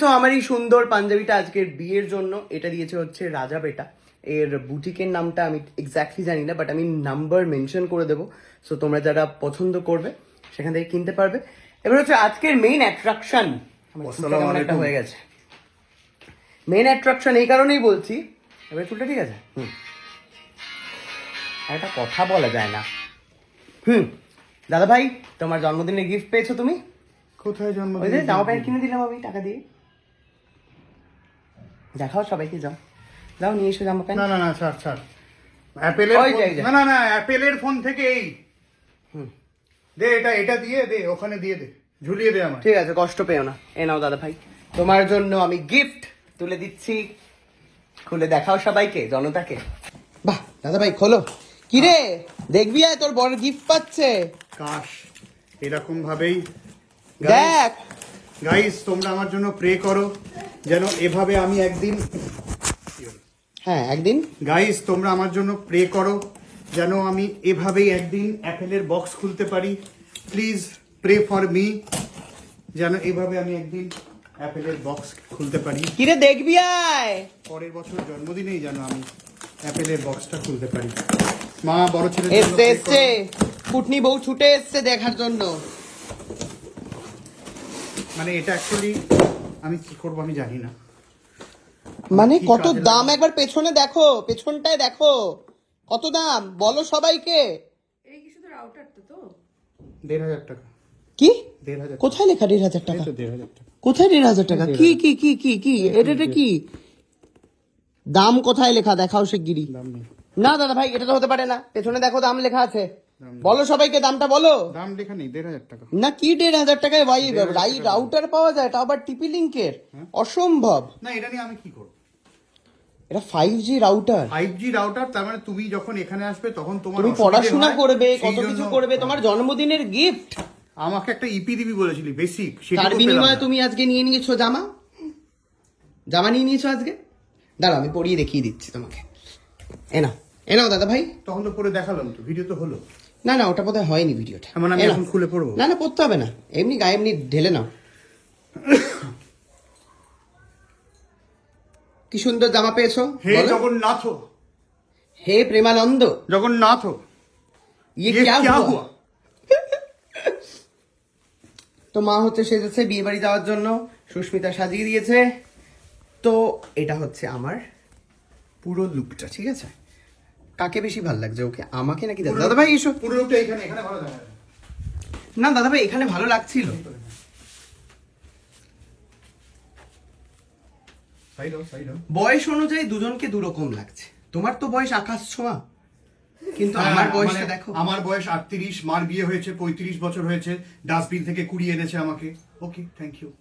আমার এই সুন্দর পাঞ্জাবিটা আজকের বিয়ের জন্য। এটা দিয়েছে হচ্ছে রাজা বেটা। এর বুটিকের নামটা আমি এক্স্যাক্টলি জানি না, বাট আমি নাম্বার মেনশন করে দেবো। সো তোমরা যারা পছন্দ করবে সেখান থেকে কিনতে পারবে। এবার হচ্ছে আজকের মেইন অ্যাট্রাকশন হয়ে গেছে। মেইন অ্যাট্রাকশন এই কারণেই বলছি, এবার চুলটা ঠিক আছে। একটা কথা বলা যায় না। দাদা ভাই, তোমার জন্মদিনের গিফট পেয়েছো তুমি? কোথায় ওই যে জন্মদিন? জামা প্যান্ট কিনে দিলাম আমি টাকা দিয়ে। দেখাও সবাইকে, যাও যাও নিয়ে এসো জামা প্যান্ট। না না না, ছাড় ছাড়। অ্যাপেলের ওই ফোন- যাই, যাই। না না না, অ্যাপেলের ফোন থেকে এই দে, এটা দিয়ে দে, ওখানে দিয়ে দে, ঝুলিয়ে দে আমার। ঠিক আছে, কষ্ট পেও না। এ নাও দাদা ভাই, তোমার জন্য আমি গিফট তুলে দিচ্ছি। খুলে দেখাও সবাইকে, জনতাকে। বাহ দাদা ভাই খোলো। কি রে দেখবি, আয় তোর বড় গিফট পাচ্ছে। কাশ এরকম ভাবেই দেখ গাইস, তোমরা আমার জন্য প্রে করো যেন এভাবে আমি একদিন, হ্যাঁ একদিন। গাইস তোমরা আমার জন্য প্রে করো যেন আমি এভাবেই একদিন অ্যাপেলের বক্স খুলতে পারি। প্লিজ প্রে ফর মি, যেন এভাবে আমি একদিন অ্যাপেলের বক্স খুলতে পারি। কি রে দেখবি আয়। পরের বছর জন্মদিনেই যেন আমি অ্যাপেলের বক্সটা খুলতে পারি। মা বড় ছেলে এসছে এসছে, ফুটনি বউ ছুটে এসছে দেখার জন্য। মানে এটা অ্যাকচুয়ালি আমি কি করবো আমি জানি না। মানে কি কত কাজে দাম, লাগে? একবার পেছনে দেখো, পেছনটায় দেখো কত দাম, বলো সবাইকে। এই কি শুধু রাউটারটা তো? 1,500 টাকা। কি 1,500 কোথায় লেখা 1,500 টাকা? 1,500 টাকা। কোথায় 1,500 টাকা? কি কি কি কি কি এটা কি দাম কোথায় লেখা? দেখাও শিগগিরি। দাম নেই, না দাদা ভাই, এটা তো হতে পারে না। পেছনে দেখো দাম লেখা আছে, দাম নেই। বলো সবাইকে দামটা বলো। দাম লেখা নেই, 1,500 টাকা। না কি 1,500 টাকায় ভাই 1,500 টাকা। রাউটার পাওয়া যায়, এটা আবার টিপি লিঙ্কের? অসম্ভব। না এটা নিয়ে আমি কি করবো? এটা 5G রাউটার। 5G রাউটার, তার মানে তুমি যখন এখানে আসবে তখন তোমার তুমি অসুবিধে পড়াশোনা হয়, করবে, সেই কত কিছু জন্য- করবে, তোমার জন্মদিনের গিফট। আমাকে একটা ইপি দিবি বলেছিলি বেসিক, তার বিনিময়ে তুমি আজকে নিয়ে নিয়েছো জামা। জামা নিয়ে নিয়েছো আজকে। দাঁড়াও আমি পরিয়ে দেখিয়ে দিচ্ছি তোমাকে। এনাও দাদা ভাই। তখন তো পরে দেখালাম, তো ভিডিও তো হলো। না না, ওটা বোধহয় হয়নি ভিডিওটা। মানে আমি এ নাও। এখন খুলে পড়বো? না না, পড়তে হবে না, এমনি গায়ে এমনি ঢেলে নাও। কি সুন্দর জামা পেয়েছো। হে বলো। জগন্নাথ, হে প্রেমানন্দ, জগন্নাথ ইয়ে ये क्या क्या हुआ? हुआ? তো মা হচ্ছে সেজেছে বিয়ে বাড়ি যাওয়ার জন্য, সুস্মিতা সাজিয়ে দিয়েছে। তো এটা হচ্ছে আমার পুরো লুকটা, ঠিক আছে? কাকে বেশি ভালো লাগছে, ওকে আমাকে নাকি দাদা ভাই? এসো। পুরো লোকটা এখানে এখানে ভালো দেখা যায়। না দাদা ভাই, এখানে ভালো লাগছিল। সাইড হও, সাইড হও। বয়স অনুযায়ী দুজনকে দুরকম লাগছে। তোমার তো বয়স আকাশ ছোঁয়া, কিন্তু হ্যাঁ, আমার বয়সটা মানে দেখো। আমার বয়স 38, মার বিয়ে হয়েছে 35 বছর হয়েছে, ডাস্টবিন থেকে কুড়িয়ে এনেছে আমাকে। ওকে, থ্যাংক ইউ।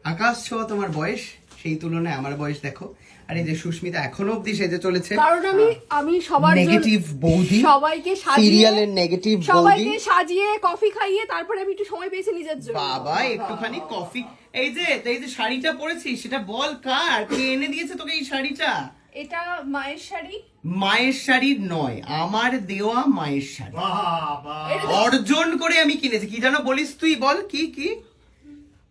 আকাশ ছোঁয়া তোমার বয়স, সেই তুলনায় আমার বয়স দেখো। আর এই যে সুস্মিতা এখনো অব্দি সেজে চলেছে। কারণ আমি সবার নেগেটিভ বৌদি, সবাইকে সাজিয়ে সিরিয়ালের নেগেটিভ বৌদি। সবাইকে সাজিয়ে কফি খাইয়ে তারপরে আমি একটু সময় পেয়েছি নিজের জন্য। বাবা একটুখানি কফি। এই যে শাড়িটা পরেছিস, সেটা বল কার, কে এনে দিয়েছে তোকে এই শাড়িটা? এটা মায়ের শাড়ি। মায়ের শাড়ি নয়, আমার দেওয়া মায়ের শাড়ি। বাবা, অর্জন করে আমি কিনেছি। কি যেন বলিস তুই, বল কি কি?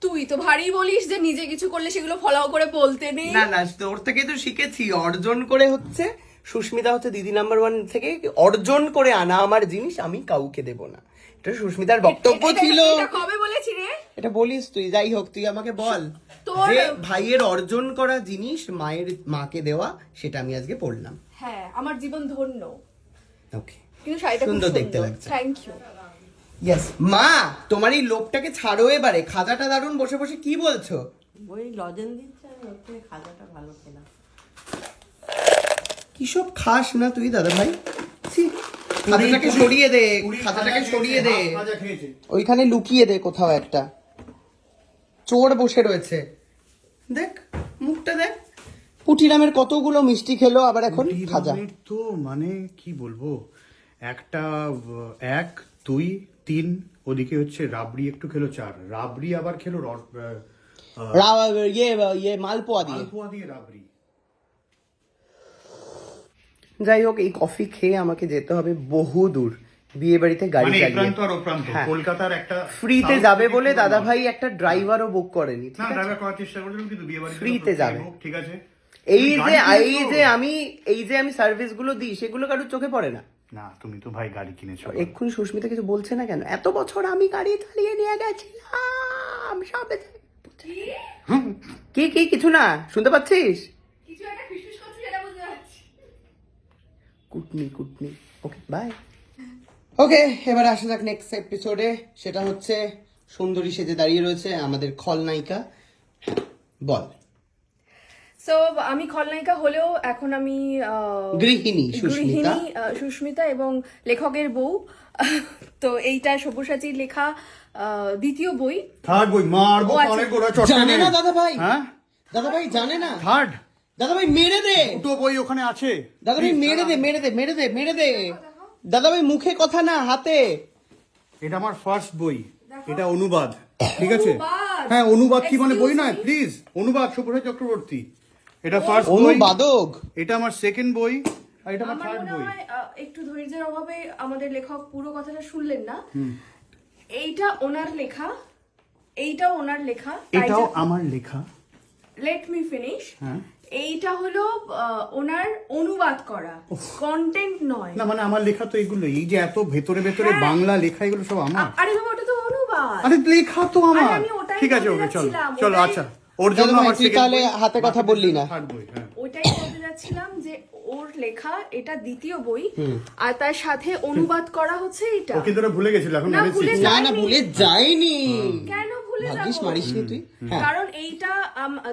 তুই তো ভারী বলিস যে নিজে কিছু করলে সেগুলো ফলো করে বলতে নেই। না না, তোর থেকে তো শিখেছি। অর্জন করে হচ্ছে সুস্মিতা হচ্ছে দিদি নাম্বার 1 থেকে অর্জন করে আনা আমার জিনিস আমি কাউকে দেব না। এটা সুস্মিতার বক্তব্য ছিল। এটা কবে বলেছি রে? এটা বলিস তুই, যাই হোক তুই আমাকে বল তোর- যে ভাইয়ের অর্জন করা জিনিস মাকে দেওয়া, সেটা আমি আজকে পড়লাম। হ্যাঁ, আমার জীবন ধন্য। ওকে, কিন্তু শাড়িটা খুব সুন্দর সুন্দর দেখতে লাগছে। Thank you. ইয়েস মা, তোমার এই লোকটাকে ছাড়ো এবারে। খাজাটা দারুণ, বসে বসে কি বলছো? ওই লজেন দিচ্ছে আর ওর থেকে খাজাটা ভালো খেলাম। কি সব খাস না তুই দাদা ভাই? ছি, খাজাটাকে সরিয়ে দে, খাজাটাকে সরিয়ে দে, খাজা খেয়েছে। ওইখানে লুকিয়ে দে কোথাও একটা। চোর বসে রয়েছে, দেখ মুখটা দেখ। পুটিরামের কতগুলো মিষ্টি খেলো, আবার এখন খাজা। পুটিরামের তো মানে কি বলবো, একটা 1 2 3, ওদিকে হচ্ছে রাবড়ি একটু খেলো 4, রাবড়ি আবার খেলো ইয়ে মালপোয়া দিয়ে। মালপোয়া দিয়ে রাবড়ি। যাই হোক, এই কফি খেয়ে আমাকে যেতে হবে বহু দূর। বিয়ে বাড়িতে গাড়ি মানে চালিয়ে এপ্রান্ত আর ওপ্রান্ত হ্যাঁ। কলকাতার একটা ফ্রিতে South যাবে থেকে বলে কোনো দাদা নয়। ভাই একটা ড্রাইভারও বুক করেনি, ঠিক না আছে? ড্রাইভার করার চেষ্টা করছিলাম কিন্তু বিয়ে বাড়িতে ফ্রিতে যাবে। ঠিক আছে। এই তুমি যে গাড়ি এই কিনেছো? যে আমি সার্ভিস গুলো দিই সেগুলো কারোর চোখে পড়ে না। না তুমি তো ভাই গাড়ি কিনেছো। এক্ষুনি সুস্মিতা কিছু বলছে না কেন? এত বছর আমি গাড়ি চালিয়ে নিয়ে গেছিলাম সবে। কি কি কিছু না, শুনতে পাচ্ছিস? কিছু একটা ফিসফিস করছিস, এটা বুঝতে পারছি। কুটনি কুটনি। Okay bye. ওকে, এবার আসা যাক নেক্সট এপিসোডে। সেটা হচ্ছে সুন্দরী সেজে দাঁড়িয়ে রয়েছে আমাদের খলনায়িকা। হ্যাঁ, বল। সো আমি খলনায়িকা হলেও এখন আমি গৃহিণী সুস্মিতা। সুস্মিতা এবং লেখকের বউ। তো এইটা সব্যসাচীর লেখা দ্বিতীয় বই। থার্ড বই মারবো ও আচ্ছা। অনেক গোড়া চটকে। জানে না দাদা ভাই? হ্যাঁ দাদা ভাই জানে না? থার্ড দাদা ভাই মেরে দে। দুটো বই ওখানে আছে। দাদা ভাই মেরে দে, মেরে দে, মেরে দে, মেরে দে। দাদা ভাই মুখে কথা না, হাতে। এটা আমার ফার্স্ট বই, এটা অনুবাদ, ঠিক আছে? অনুবাদ? হ্যাঁ অনুবাদ কি মানে বই Excuse নয় me? প্লিজ, অনুবাদ সুপ্রভাত চক্রবর্তী। এটা ফার্স্ট বই, অনুবাদক। এটা আমার সেকেন্ড বই, আর এটা আমার আমার থার্ড মনে বই। হয় একটু ধৈর্যের অভাবে আমাদের লেখক পুরো কথাটা শুনলেন না। এইটা ওনার লেখা, এইটাও ওনার লেখা। এটাও আমার লেখা। Let me finish. হ্যাঁ। এইটা হলো ওনার অনুবাদ করা, কন্টেন্ট নয়। না মানে আমার লেখা তো এগুলো, এই যে এত ভেতরে ভেতরে হ্যাঁ। বাংলা লেখা এগুলো সব আমার। আরে বাবা, ওটা তো অনুবাদ। আরে লেখা তো আমার। আরে আমি ওটাই ঠিক আছে বলতে ওকে চলো যাচ্ছিলাম, চলো ওটাই- আচ্ছা ওর জন্য দাদা ভাই, আমার তুই second তাহলে বই, হাতে কথা বললি না। থার্ড বই হ্যাঁ। ওইটাই বলতে যাচ্ছিলাম যে ওর লেখা এটা দ্বিতীয় বই, আর তার সাথে অনুবাদ করা হচ্ছে এটা। ওকে তোরা ভুলে গেছিল এখন না, মেরেছিস। ভুলে না না, ভুলে যাইনি। কেন ভুলে ভাগ্যিস যাবো? মারিসনি তুই। হ্যাঁ, কারণ এইটা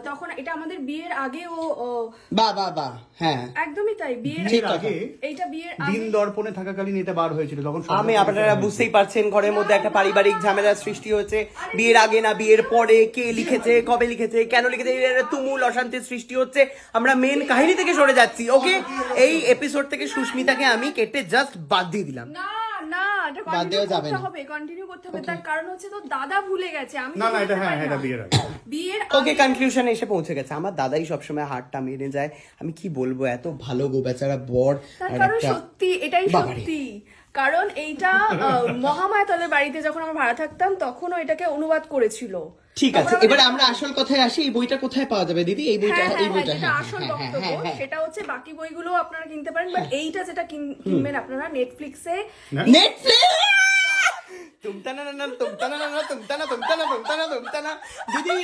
তখন এটা আমাদের বিয়ের আগে ও বাহ বাহ বাহ। হ্যাঁ, একদমই তাই, বিয়ের বিয়ের আগে এইটা বিয়ের দিন আগে দর্পণে থাকাকালীন এটা বার হয়েছিল তখন সব আমি রকম আপনারা হয়েছিল। বুঝতেই পারছেন ঘরের মধ্যে একটা পারিবারিক ঝামেলার সৃষ্টি হয়েছে। বিয়ের আগে না বিয়ের পরে, কে লিখেছে, কবে লিখেছে, কেন লিখেছে, এর একটা তুমুল অশান্তির সৃষ্টি হচ্ছে। আমরা মেন কাহিনী থেকে সরে যাচ্ছি। ওকে, এই এপিসোড থেকে সুস্মিতাকে আমি কেটে জাস্ট বাদ দিয়ে দিলাম। না না, এটা বাদ দেওয়া যাবে কন্টিনিউ করতে না। হবে, কন্টিনিউ করতে হবে। তার কারণ হচ্ছে তো দাদা ভুলে গেছে, আমি না তো না এটা বলতে হ্যাঁ পারি এটা না। বিয়ের আগে। বিয়ের ওকে, আগে- কনক্লুশনে এসে পৌঁছে গেছে। আমার দাদাই সবসময় হাতটা মেরে যায়। আমি কি বলবো, এত ভালো গো বেচারা বর। তার আর কারণ একটা- সত্যি, এটাই বাবারে। সত্যি। কারণ এইটা মহামায়াতলের বাড়িতে যখন আমরা ভাড়া থাকতাম তখনও এটাকে অনুবাদ করেছিল। ঠিক আছে, তখন এবার আমাদের- আমরা আসল কথায় আসি। এই বইটা কোথায় পাওয়া যাবে দিদি? এই বইটা, হ্যাঁ, এই বইটা, যেটা হ্যাঁ আসল হ্যাঁ বক্তব্য হ্যাঁ হ্যাঁ। সেটা হচ্ছে বাকি বইগুলো আপনারা কিনতে পারেন, বাট এইটা যেটা কিনবেন আপনারা নেটফ্লিক্সে। দিদি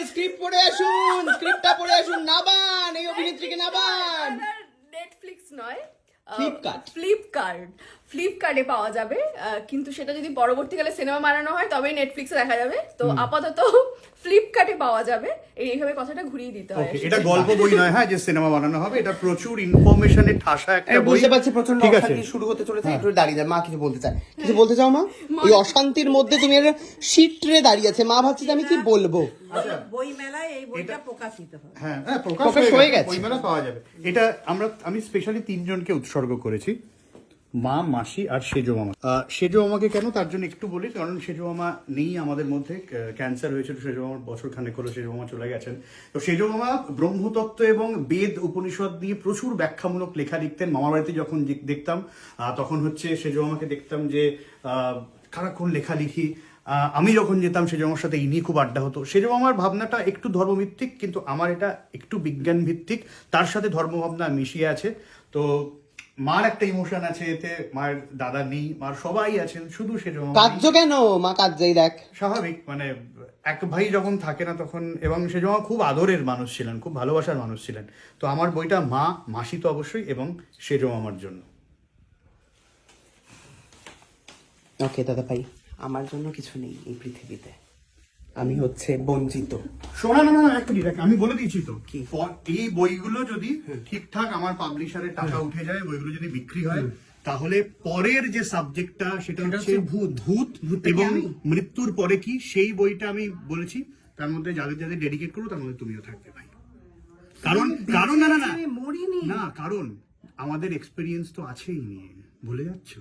স্ক্রিপ্ট পড়ে আসুন, স্ক্রিপ্টটা পড়ে আসুন। নাবান, এই অভিনেত্রীকে নাবান। নেটফ্লিক্স নয়, ফ্লিপকার্ট। ফ্লিপকার্টে পাওয়া যাবে। কিন্তু সেটা যদি পরবর্তীকালে সিনেমা বানানো হয় তবেই নেটফ্লিক্সে দেখা যাবে। তো আপাতত ফ্লিপকার্টে পাওয়া যাবে। এইভাবে কথাটা ঘুরিয়ে দিতে হয়। ওকে, এটা গল্প বই নয় হ্যাঁ যে সিনেমা বানানো হবে, এটা প্রচুর ইনফরমেশনের ঠাসা একটা আমি বই। বুঝতে পারছি প্রচন্ড ঠিক আছে অশান্তি শুরু হতে চলেছে। একটু দাঁড়িয়ে যায়। মা কিছু বলতে চায়, কিছু বলতে চাও মা? এই অশান্তির মধ্যে তুমি একটা সিট্রে দাঁড়িয়ে আছে। মা ভাবছি যে আমি কি বলবো। বই মেলায় এই বইটা প্রকাশিত হয়। হ্যাঁ হ্যাঁ প্রকাশ প্রকাশ হয়ে হয়ে গেছে। গেছে, বইমেলা পাওয়া যাবে। এটা আমি স্পেশালি তিনজনকে উৎসর্গ করেছি, মা, মাসি আর সেজো মামা। সেজো মামাকে কেন তার জন্য একটু বলি, কারণ সেজো মামা নেই আমাদের মধ্যে, ক্যান্সার হয়েছিল সেজো মামার, বছর খানেক হলো সেজো মামা চলে গেছেন। তো সেজো মামা ব্রহ্মতত্ত্ব এবং বেদ উপনিষদ নিয়ে প্রচুর ব্যাখ্যামূলক লেখা লিখতেন। মামার বাড়িতে যখন দেখতাম তখন হচ্ছে সেজো মামাকে দেখতাম যে সারাক্ষণ লেখালেখি। আমি যখন যেতাম সেজো মামার সাথে এই নিয়ে খুব আড্ডা হতো। সেজো মামার ভাবনাটা একটু ধর্মভিত্তিক, কিন্তু আমার এটা একটু বিজ্ঞান ভিত্তিক, তার সাথে ধর্মভাবনা মিশিয়ে আছে। তো মার একটা ইমোশন আছে এতে, মায়ের দাদা নেই, মার সবাই আছেন, শুধু সেজো মামা নেই। কার্য কেন মা? কার্যই দেখ। স্বাভাবিক, মানে এক ভাই যখন থাকে না তখন। এবং সেজো মামা খুব আদরের মানুষ ছিলেন, খুব ভালোবাসার মানুষ ছিলেন। তো আমার বইটা মা, মাসি তো অবশ্যই, এবং সেজো মামার জন্য। ওকে দাদা ভাই, আমার জন্য কিছু নেই এই পৃথিবীতে। আমি হচ্ছে বঞ্চিত। শোনা না না এক মিনিট, আমি বলে দিয়েছি তো কি? এই বইগুলো যদি ঠিকঠাক আমার পাবলিশারের টাকা উঠে যায়, বইগুলো যদি বিক্রি হয়, তাহলে পরের যে সাবজেক্টটা সেটা হচ্ছে ভূত এবং মৃত্যুর পরে কি, সেই বইটা আমি বলেছি। তার মধ্যে যাদের যাদের ডেডিকেট করবো তার মধ্যে তুমিও থাকবে ভাই। কারণ কারণ না না না না, কারণ আমাদের এক্সপেরিয়েন্স তো আছেই নিয়ে, ভুলে যাচ্ছ?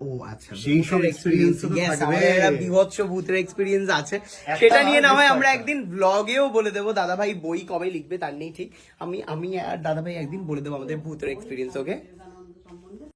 ও আচ্ছা, সেই সব experience তো Yes, থাকবে। আমাদের একটা বিভৎস ভূতের এক্সপিরিয়েন্স আছে। সেটা নিয়ে না হয় আমরা একদিন ব্লগেও বলে দেবো। দাদা ভাই বই কবে লিখবে তার নেই ঠিক। আমি আর দাদা ভাই একদিন বলে দেবো আমাদের ভূতের এক্সপিরিয়েন্স। ওকে।